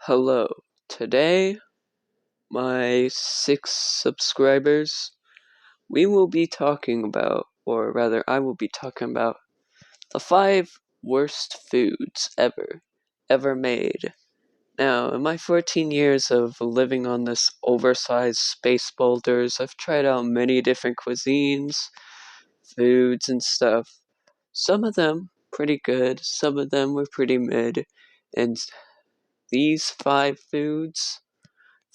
Hello. Today, my 6 subscribers, we will be talking about, or rather, I will be talking about the 5 worst foods ever made. Now, in my 14 years of living on this oversized space boulders, I've tried out many different cuisines, foods, and stuff. Some of them pretty good, some of them were pretty mid, and these 5 foods,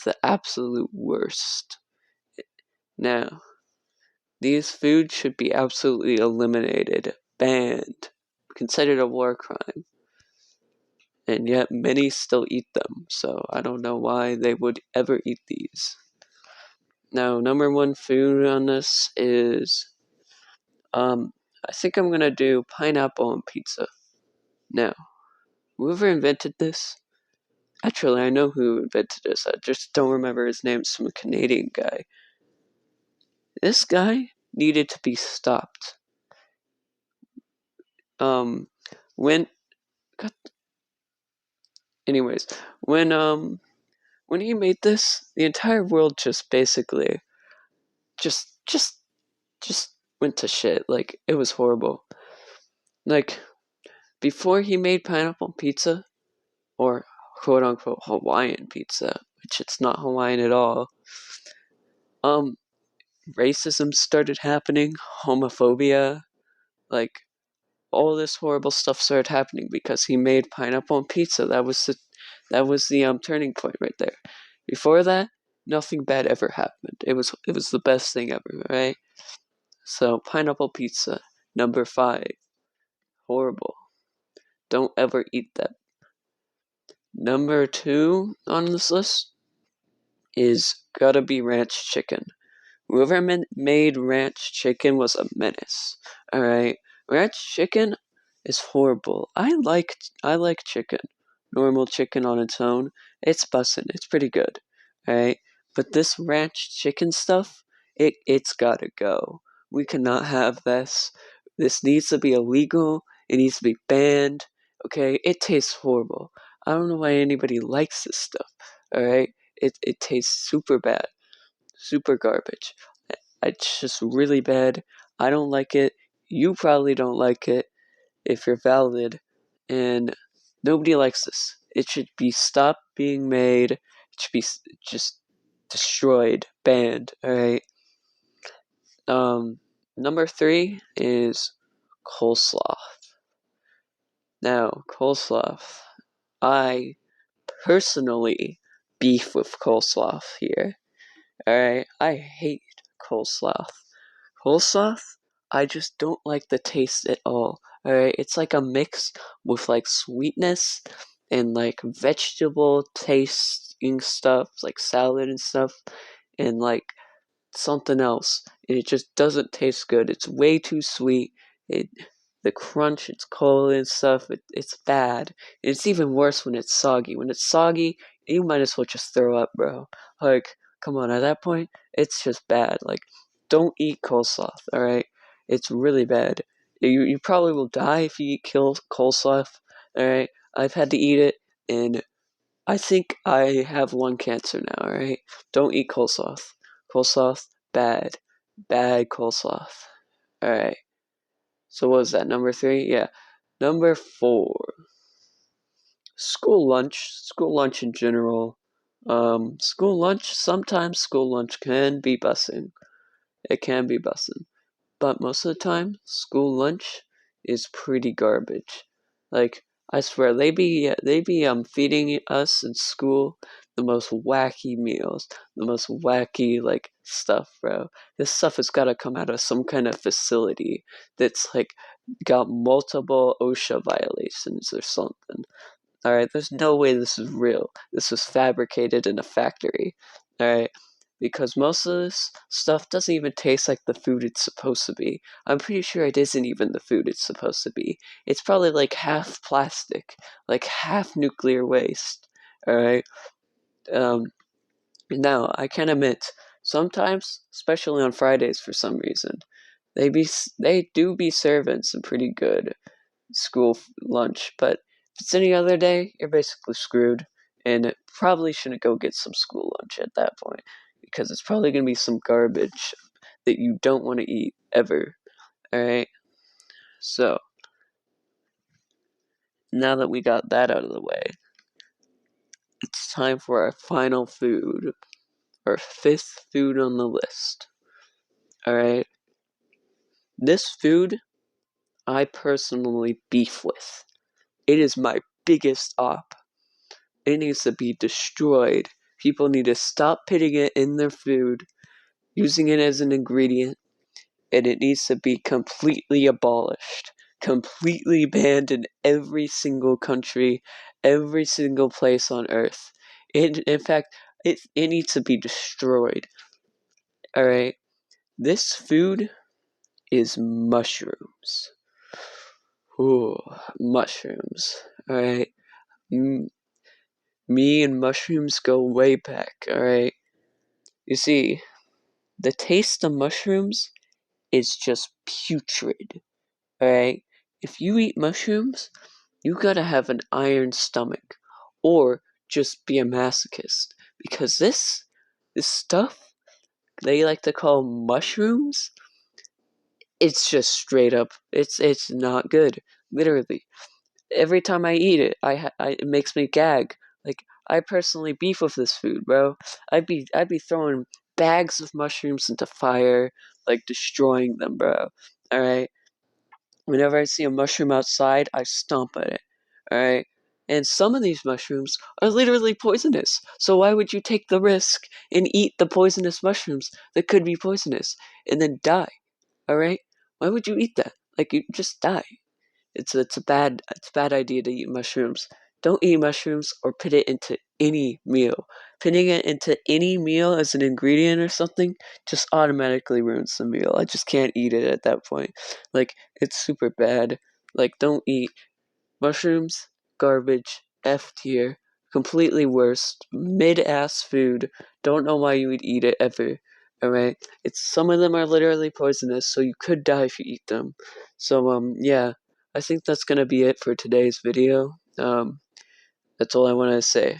the absolute worst. Now, these foods should be absolutely eliminated, banned, considered a war crime, and yet many still eat them, so I don't know why they would ever eat these. Now, number 1 food on this is, I think I'm gonna do pineapple on pizza. Now, whoever invented this, actually I know who invented this, I just don't remember his name, some Canadian guy. This guy needed to be stopped. When anyways, when he made this, the entire world just basically just went to shit. Like, it was horrible. Like, before he made pineapple pizza, or quote unquote Hawaiian pizza, which it's not Hawaiian at all, racism started happening, homophobia, like all this horrible stuff started happening because he made pineapple on pizza. That was the turning point right there. Before that, nothing bad ever happened. It was the best thing ever, right? So pineapple pizza, number 5, horrible. Don't ever eat that. Number 2 on this list is gotta be ranch chicken. Whoever made ranch chicken was a menace. All right, ranch chicken is horrible. I like chicken, normal chicken on its own. It's bussin'. It's pretty good. All right, but this ranch chicken stuff, it's gotta go. We cannot have this. This needs to be illegal. It needs to be banned. Okay, it tastes horrible. I don't know why anybody likes this stuff. All right, it tastes super bad, super garbage. It's just really bad. I don't like it. You probably don't like it if you're valid. And nobody likes this. It should be stopped being made. It should be just destroyed, banned. Alright. Number 3 is coleslaw. Now, coleslaw. I personally beef with coleslaw here. Alright. I hate coleslaw. Coleslaw, I just don't like the taste at all. Alright, it's like a mix with like sweetness and like vegetable tasting stuff, like salad and stuff, and like something else. And it just doesn't taste good. It's way too sweet. The crunch, it's cold and stuff, it's bad. And it's even worse when it's soggy. When it's soggy, you might as well just throw up, bro. Like, come on, at that point, it's just bad. Like, don't eat coleslaw, alright? It's really bad. You probably will die if you eat coleslaw, alright? I've had to eat it, and I think I have lung cancer now, alright? Don't eat coleslaw. Coleslaw, bad. Bad coleslaw. Alright. So what was that, number 3? Yeah. Number 4. School lunch in general. Sometimes school lunch can be busing. It can be bussin'. But most of the time, school lunch is pretty garbage. Like, I swear, they be feeding us in school the most wacky meals, the most wacky, like, stuff, bro. This stuff has gotta come out of some kind of facility that's, like, got multiple OSHA violations or something. Alright, there's no way this is real. This was fabricated in a factory. Alright, because most of this stuff doesn't even taste like the food it's supposed to be. I'm pretty sure it isn't even the food it's supposed to be. It's probably like half plastic, like half nuclear waste. Alright? Now, I can admit, sometimes, especially on Fridays for some reason, they do be serving some pretty good school lunch, but if it's any other day, you're basically screwed. and probably shouldn't go get some school lunch at that point, because it's probably going to be some garbage that you don't want to eat ever. Alright? So, now that we got that out of the way, it's time for our final food, our 5th food on the list. Alright? This food, I personally beef with. It is my biggest op. It needs to be destroyed. People need to stop putting it in their food, using it as an ingredient, and it needs to be completely abolished. Completely banned in every single country, every single place on earth. In fact, it needs to be destroyed. Alright? This food is mushrooms. Ooh, mushrooms. Alright? Me and mushrooms go way back, alright? You see, the taste of mushrooms is just putrid, alright? If you eat mushrooms, you gotta have an iron stomach, or just be a masochist, because this stuff they like to call mushrooms, it's just straight up, it's not good, literally. Every time I eat it, it makes me gag. Like, I personally beef with this food, bro. I'd be throwing bags of mushrooms into fire, like destroying them, bro. Alright? Whenever I see a mushroom outside, I stomp at it. Alright? And some of these mushrooms are literally poisonous. So why would you take the risk and eat the poisonous mushrooms that could be poisonous and then die? Alright? Why would you eat that? Like, you just die. It's a bad idea to eat mushrooms. Don't eat mushrooms or put it into any meal. Putting it into any meal as an ingredient or something just automatically ruins the meal. I just can't eat it at that point. Like, it's super bad. Like, don't eat mushrooms, garbage, F tier, completely worst, mid-ass food. Don't know why you would eat it ever. Alright? Some of them are literally poisonous, so you could die if you eat them. So, yeah. I think that's gonna be it for today's video. That's all I want to say.